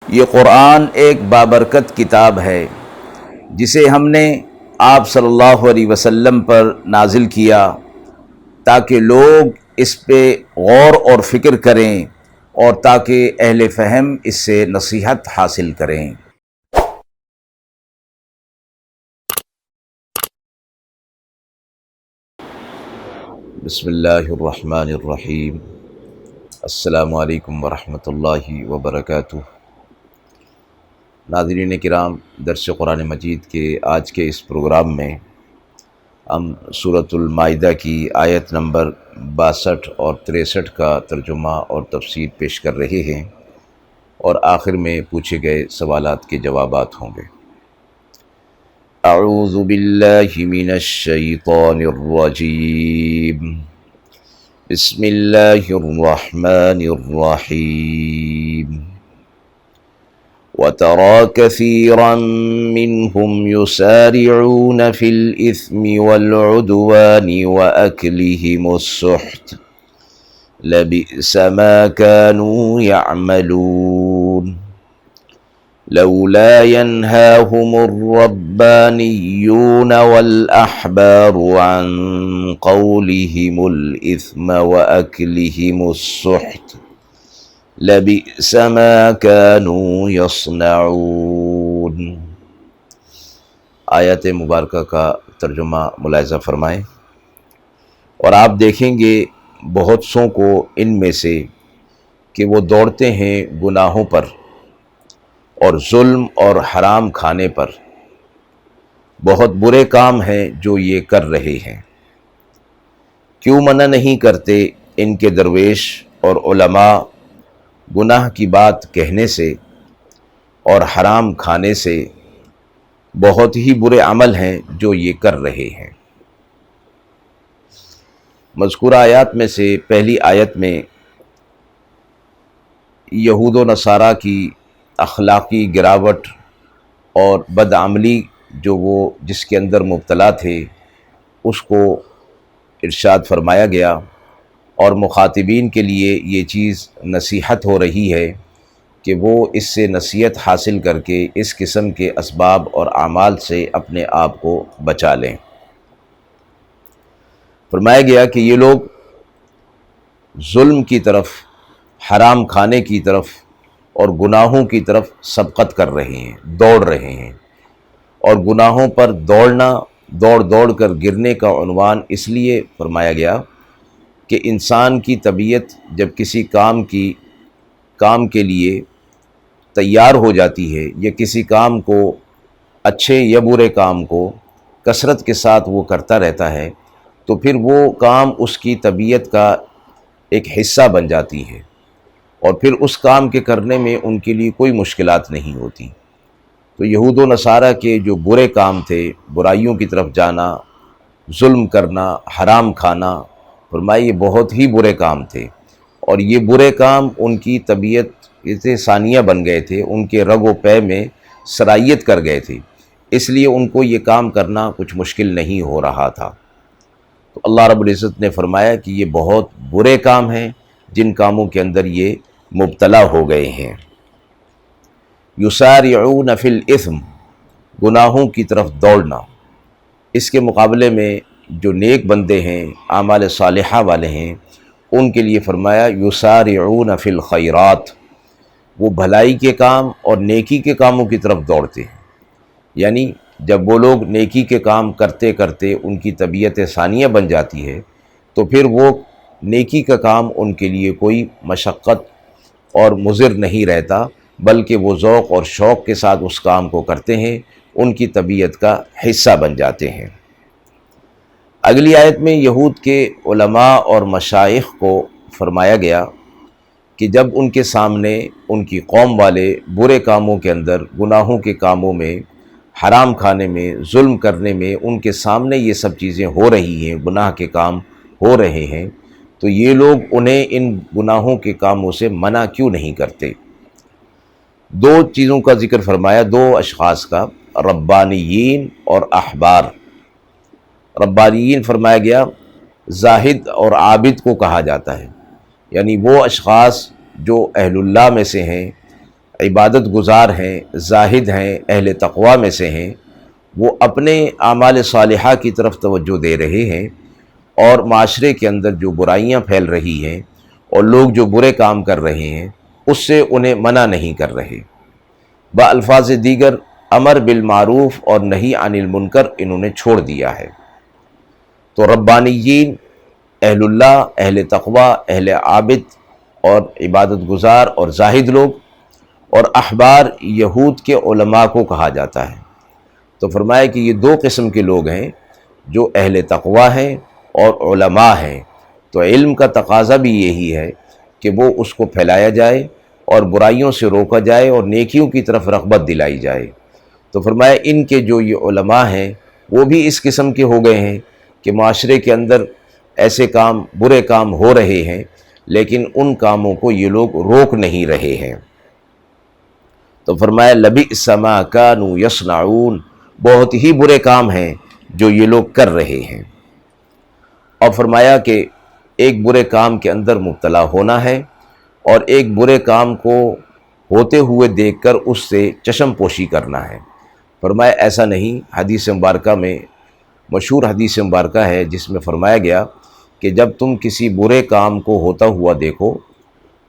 یہ قرآن ایک بابرکت کتاب ہے جسے ہم نے آپ صلی اللہ علیہ وسلم پر نازل کیا تاکہ لوگ اس پہ غور اور فکر کریں اور تاکہ اہل فہم اس سے نصیحت حاصل کریں۔ بسم اللہ الرحمن الرحیم۔ السلام علیکم ورحمۃ اللہ وبرکاتہ۔ ناظرین کرام، درس قرآن مجید کے آج کے اس پروگرام میں ہم سورۃ المائدہ کی آیت نمبر 62 اور 63 کا ترجمہ اور تفسیر پیش کر رہے ہیں، اور آخر میں پوچھے گئے سوالات کے جوابات ہوں گے۔ اعوذ باللہ من الشیطان الرجیم، بسم اللہ الرحمن الرحیم۔ وَتَرَى كَثِيرًا مِّنْهُمْ يُسَارِعُونَ فِي الْإِثْمِ وَالْعُدْوَانِ وَأَكْلِهِمُ السُّحْتَ لَبِئْسَ مَا كَانُوا يَعْمَلُونَ لَوْلَا يَنْهَاهُمُ الرَّبَّانِيُّونَ وَالْأَحْبَارُ عَنْ قَوْلِهِمُ الْإِثْمَ وَأَكْلِهِمُ السُّحْتَ لَبِئْسَ مَا كَانُوا يَصْنَعُونَ۔ آیت مبارکہ کا ترجمہ ملاحظہ فرمائیں، اور آپ دیکھیں گے بہت سوں کو ان میں سے کہ وہ دوڑتے ہیں گناہوں پر اور ظلم اور حرام کھانے پر۔ بہت برے کام ہیں جو یہ کر رہے ہیں۔ کیوں منع نہیں کرتے ان کے درویش اور علماء گناہ کی بات کہنے سے اور حرام کھانے سے؟ بہت ہی برے عمل ہیں جو یہ کر رہے ہیں۔ مذکورہ آیات میں سے پہلی آیت میں یہود و نصارہ کی اخلاقی گراوٹ اور بدعملی جو وہ جس کے اندر مبتلا تھے اس کو ارشاد فرمایا گیا، اور مخاطبین کے لیے یہ چیز نصیحت ہو رہی ہے کہ وہ اس سے نصیحت حاصل کر کے اس قسم کے اسباب اور اعمال سے اپنے آپ کو بچا لیں۔ فرمایا گیا کہ یہ لوگ ظلم کی طرف، حرام کھانے کی طرف اور گناہوں کی طرف سبقت کر رہے ہیں، دوڑ رہے ہیں، اور گناہوں پر دوڑنا، دوڑ کر گرنے کا عنوان اس لیے فرمایا گیا کہ انسان کی طبیعت جب کسی کام کے لیے تیار ہو جاتی ہے، یا کسی کام کو، اچھے یا برے کام کو کثرت کے ساتھ وہ کرتا رہتا ہے، تو پھر وہ کام اس کی طبیعت کا ایک حصہ بن جاتی ہے، اور پھر اس کام کے کرنے میں ان کے لیے کوئی مشکلات نہیں ہوتی۔ تو یہود و نصارہ کے جو برے کام تھے، برائیوں کی طرف جانا، ظلم کرنا، حرام کھانا، فرمایا یہ بہت ہی برے کام تھے، اور یہ برے کام ان کی طبیعت سے ثانیہ بن گئے تھے، ان کے رگ و پے میں سرائیت کر گئے تھے، اس لیے ان کو یہ کام کرنا کچھ مشکل نہیں ہو رہا تھا۔ تو اللہ رب العزت نے فرمایا کہ یہ بہت برے کام ہیں جن کاموں کے اندر یہ مبتلا ہو گئے ہیں۔ یسارعون فی الاثم، گناہوں کی طرف دوڑنا۔ اس کے مقابلے میں جو نیک بندے ہیں، اعمال صالحہ والے ہیں، ان کے لیے فرمایا یسارعون فی الخیرات، وہ بھلائی کے کام اور نیکی کے کاموں کی طرف دوڑتے ہیں۔ یعنی جب وہ لوگ نیکی کے کام کرتے کرتے ان کی طبیعت ثانیہ بن جاتی ہے، تو پھر وہ نیکی کا کام ان کے لیے کوئی مشقت اور مضر نہیں رہتا، بلکہ وہ ذوق اور شوق کے ساتھ اس کام کو کرتے ہیں، ان کی طبیعت کا حصہ بن جاتے ہیں۔ اگلی آیت میں یہود کے علماء اور مشائخ کو فرمایا گیا کہ جب ان کے سامنے ان کی قوم والے برے کاموں کے اندر، گناہوں کے کاموں میں، حرام کھانے میں، ظلم کرنے میں ان کے سامنے یہ سب چیزیں ہو رہی ہیں، گناہ کے کام ہو رہے ہیں، تو یہ لوگ انہیں ان گناہوں کے کاموں سے منع کیوں نہیں کرتے؟ دو چیزوں کا ذکر فرمایا، دو اشخاص کا، ربانیین اور احبار۔ ربانیین فرمایا گیا زاہد اور عابد کو کہا جاتا ہے، یعنی وہ اشخاص جو اہل اللہ میں سے ہیں، عبادت گزار ہیں، زاہد ہیں، اہل تقوی میں سے ہیں، وہ اپنے اعمال صالحہ کی طرف توجہ دے رہے ہیں، اور معاشرے کے اندر جو برائیاں پھیل رہی ہیں اور لوگ جو برے کام کر رہے ہیں اس سے انہیں منع نہیں کر رہے۔ بالفاظ دیگر امر بالمعروف اور نہی عن المنکر انہوں نے چھوڑ دیا ہے۔ تو ربانیین، اہل اللہ، اہل تقوی، اہل عابد اور عبادت گزار اور زاہد لوگ، اور احبار یہود کے علماء کو کہا جاتا ہے۔ تو فرمایا کہ یہ دو قسم کے لوگ ہیں، جو اہل تقوی ہیں اور علماء ہیں۔ تو علم کا تقاضا بھی یہی ہے کہ وہ اس کو پھیلایا جائے اور برائیوں سے روکا جائے اور نیکیوں کی طرف رغبت دلائی جائے۔ تو فرمایا ان کے جو یہ علماء ہیں وہ بھی اس قسم کے ہو گئے ہیں کہ معاشرے کے اندر ایسے کام، برے کام ہو رہے ہیں، لیکن ان کاموں کو یہ لوگ روک نہیں رہے ہیں۔ تو فرمایا لبئس ما کانوا یصنعون، بہت ہی برے کام ہیں جو یہ لوگ کر رہے ہیں۔ اور فرمایا کہ ایک برے کام کے اندر مبتلا ہونا ہے اور ایک برے کام کو ہوتے ہوئے دیکھ کر اس سے چشم پوشی کرنا ہے۔ فرمایا ایسا نہیں، حدیث مبارکہ میں مشہور حدیث مبارکہ ہے جس میں فرمایا گیا کہ جب تم کسی برے کام کو ہوتا ہوا دیکھو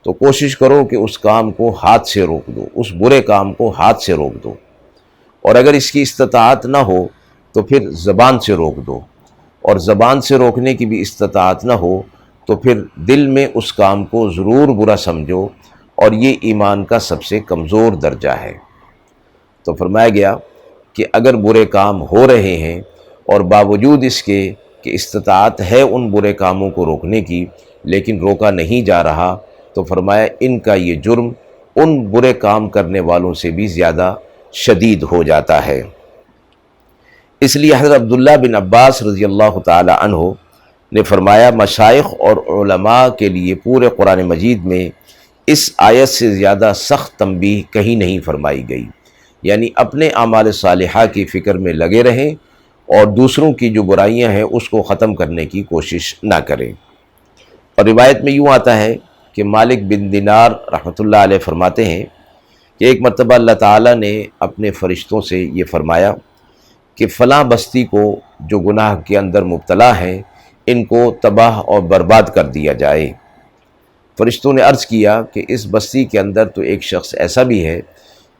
تو کوشش کرو کہ اس کام کو ہاتھ سے روک دو، اس برے کام کو ہاتھ سے روک دو، اور اگر اس کی استطاعت نہ ہو تو پھر زبان سے روک دو، اور زبان سے روکنے کی بھی استطاعت نہ ہو تو پھر دل میں اس کام کو ضرور برا سمجھو، اور یہ ایمان کا سب سے کمزور درجہ ہے۔ تو فرمایا گیا کہ اگر برے کام ہو رہے ہیں اور باوجود اس کے کہ استطاعت ہے ان برے کاموں کو روکنے کی لیکن روکا نہیں جا رہا، تو فرمایا ان کا یہ جرم ان برے کام کرنے والوں سے بھی زیادہ شدید ہو جاتا ہے۔ اس لیے حضرت عبداللہ بن عباس رضی اللہ تعالی عنہ نے فرمایا مشائخ اور علماء کے لیے پورے قرآن مجید میں اس آیت سے زیادہ سخت تنبیہ کہیں نہیں فرمائی گئی، یعنی اپنے اعمال صالحہ کی فکر میں لگے رہیں اور دوسروں کی جو برائیاں ہیں اس کو ختم کرنے کی کوشش نہ کریں۔ اور روایت میں یوں آتا ہے کہ مالک بن دینار رحمۃ اللہ علیہ فرماتے ہیں کہ ایک مرتبہ اللہ تعالیٰ نے اپنے فرشتوں سے یہ فرمایا کہ فلاں بستی کو جو گناہ کے اندر مبتلا ہیں ان کو تباہ اور برباد کر دیا جائے۔ فرشتوں نے عرض کیا کہ اس بستی کے اندر تو ایک شخص ایسا بھی ہے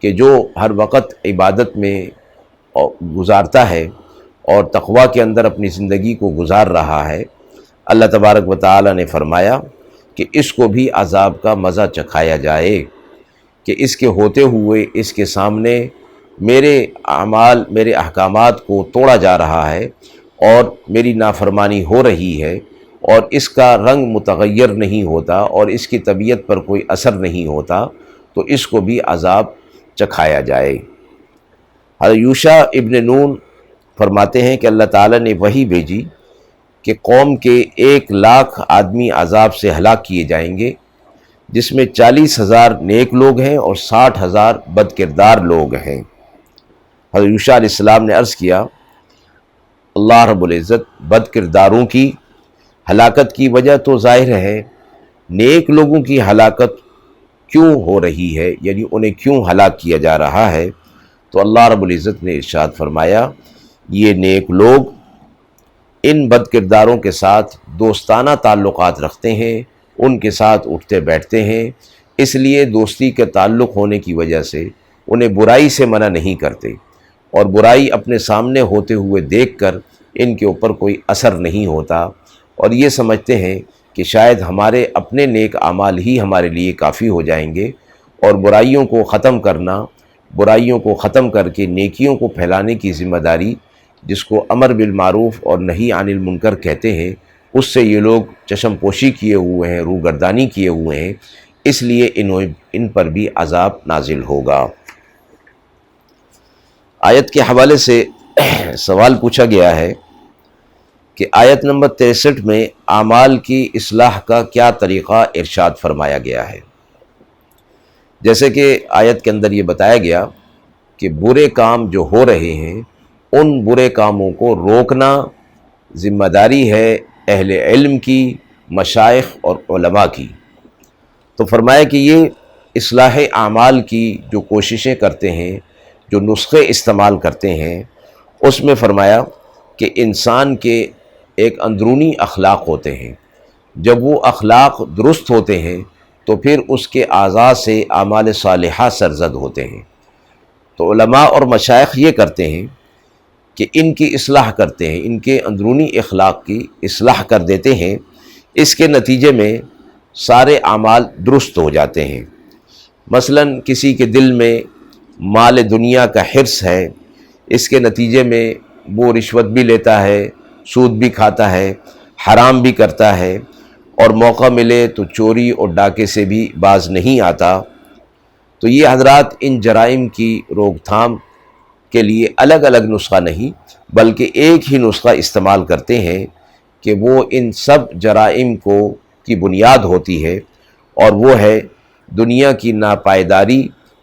کہ جو ہر وقت عبادت میں گزارتا ہے اور تقوی کے اندر اپنی زندگی کو گزار رہا ہے۔ اللہ تبارک و تعالی نے فرمایا کہ اس کو بھی عذاب کا مزہ چکھایا جائے، کہ اس کے ہوتے ہوئے اس کے سامنے میرے اعمال، میرے احکامات کو توڑا جا رہا ہے اور میری نافرمانی ہو رہی ہے، اور اس کا رنگ متغیر نہیں ہوتا اور اس کی طبیعت پر کوئی اثر نہیں ہوتا، تو اس کو بھی عذاب چکھایا جائے۔ حضرت یوشع ابن نون فرماتے ہیں کہ اللہ تعالیٰ نے وحی بھیجی کہ قوم کے 1,00,000 آدمی عذاب سے ہلاک کیے جائیں گے، جس میں 40,000 نیک لوگ ہیں اور 60,000 بد کردار لوگ ہیں۔ حضرت یوشع علیہ السلام نے عرض کیا اللہ رب العزت بد کرداروں کی ہلاکت کی وجہ تو ظاہر ہے، نیک لوگوں کی ہلاکت کیوں ہو رہی ہے، یعنی انہیں کیوں ہلاک کیا جا رہا ہے؟ تو اللہ رب العزت نے ارشاد فرمایا یہ نیک لوگ ان بد کرداروں کے ساتھ دوستانہ تعلقات رکھتے ہیں، ان کے ساتھ اٹھتے بیٹھتے ہیں، اس لیے دوستی کے تعلق ہونے کی وجہ سے انہیں برائی سے منع نہیں کرتے، اور برائی اپنے سامنے ہوتے ہوئے دیکھ کر ان کے اوپر کوئی اثر نہیں ہوتا، اور یہ سمجھتے ہیں کہ شاید ہمارے اپنے نیک اعمال ہی ہمارے لیے کافی ہو جائیں گے، اور برائیوں کو ختم کرنا، برائیوں کو ختم کر کے نیکیوں کو پھیلانے کی ذمہ داری، جس کو امر بالمعروف اور نہی عن المنکر کہتے ہیں، اس سے یہ لوگ چشم پوشی کیے ہوئے ہیں، روگردانی کیے ہوئے ہیں، اس لیے ان پر بھی عذاب نازل ہوگا۔ آیت کے حوالے سے سوال پوچھا گیا ہے کہ آیت نمبر 63 میں اعمال کی اصلاح کا کیا طریقہ ارشاد فرمایا گیا ہے؟ جیسے کہ آیت کے اندر یہ بتایا گیا کہ برے کام جو ہو رہے ہیں ان برے کاموں کو روکنا ذمہ داری ہے اہل علم کی، مشائخ اور علماء کی۔ تو فرمایا کہ یہ اصلاح اعمال کی جو کوششیں کرتے ہیں، جو نسخے استعمال کرتے ہیں، اس میں فرمایا کہ انسان کے ایک اندرونی اخلاق ہوتے ہیں، جب وہ اخلاق درست ہوتے ہیں تو پھر اس کے اعضاء سے اعمال صالحہ سرزد ہوتے ہیں۔ تو علماء اور مشائخ یہ کرتے ہیں کہ ان کی اصلاح کرتے ہیں، ان کے اندرونی اخلاق کی اصلاح کر دیتے ہیں، اس کے نتیجے میں سارے اعمال درست ہو جاتے ہیں۔ مثلا کسی کے دل میں مال دنیا کا حرص ہے، اس کے نتیجے میں وہ رشوت بھی لیتا ہے، سود بھی کھاتا ہے، حرام بھی کرتا ہے، اور موقع ملے تو چوری اور ڈاکے سے بھی باز نہیں آتا۔ تو یہ حضرات ان جرائم کی روک تھام کے لیے الگ الگ نسخہ نہیں بلکہ ایک ہی نسخہ استعمال کرتے ہیں کہ وہ ان سب جرائم کی بنیاد ہوتی ہے، اور وہ ہے دنیا کی ناپائیداری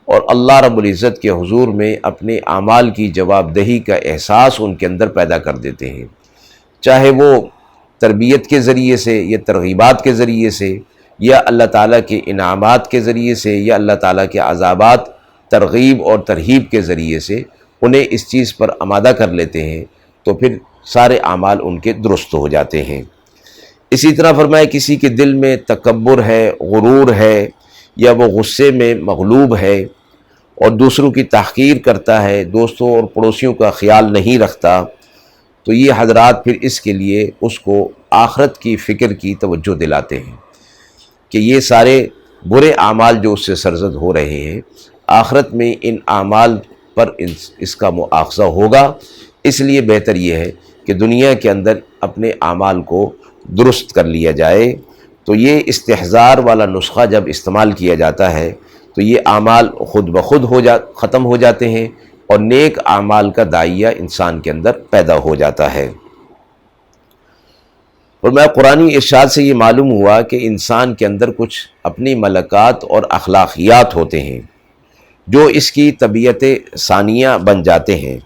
اور اللہ رب العزت کے حضور میں اپنے اعمال کی جواب دہی کا احساس ان کے اندر پیدا کر دیتے ہیں، چاہے وہ تربیت کے ذریعے سے یا ترغیبات کے ذریعے سے یا اللہ تعالیٰ کے انعامات کے ذریعے سے یا اللہ تعالیٰ کے عذابات ترغیب اور ترہیب کے ذریعے سے انہیں اس چیز پر آمادہ کر لیتے ہیں، تو پھر سارے اعمال ان کے درست ہو جاتے ہیں۔ اسی طرح فرمایا کسی کے دل میں تکبر ہے، غرور ہے، یا وہ غصے میں مغلوب ہے اور دوسروں کی تحقیر کرتا ہے، دوستوں اور پڑوسیوں کا خیال نہیں رکھتا، تو یہ حضرات پھر اس کے لیے اس کو آخرت کی فکر کی توجہ دلاتے ہیں کہ یہ سارے برے اعمال جو اس سے سرزد ہو رہے ہیں، آخرت میں ان اعمال پر اس کا مؤاخذہ ہوگا، اس لیے بہتر یہ ہے کہ دنیا کے اندر اپنے اعمال کو درست کر لیا جائے۔ تو یہ استحضار والا نسخہ جب استعمال کیا جاتا ہے تو یہ اعمال خود بخود ختم ہو جاتے ہیں اور نیک اعمال کا داعیہ انسان کے اندر پیدا ہو جاتا ہے۔ اور میں قرآنی ارشاد سے یہ معلوم ہوا کہ انسان کے اندر کچھ اپنی ملکات اور اخلاقیات ہوتے ہیں جو اس کی طبیعت ثانیہ بن جاتے ہیں۔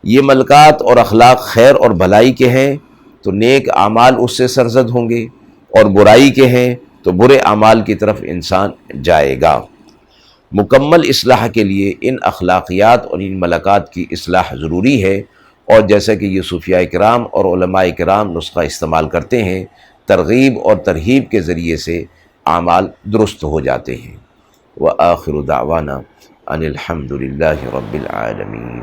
یہ ملکات اور اخلاق خیر اور بھلائی کے ہیں تو نیک اعمال اس سے سرزد ہوں گے، اور برائی کے ہیں تو برے اعمال کی طرف انسان جائے گا۔ مکمل اصلاح کے لیے ان اخلاقیات اور ان ملکات کی اصلاح ضروری ہے، اور جیسا کہ یہ صوفیاء کرام اور علماء کرام نسخہ استعمال کرتے ہیں، ترغیب اور ترہیب کے ذریعے سے اعمال درست ہو جاتے ہیں۔ وآخر دعوانا ان الحمد للہ رب العالمین۔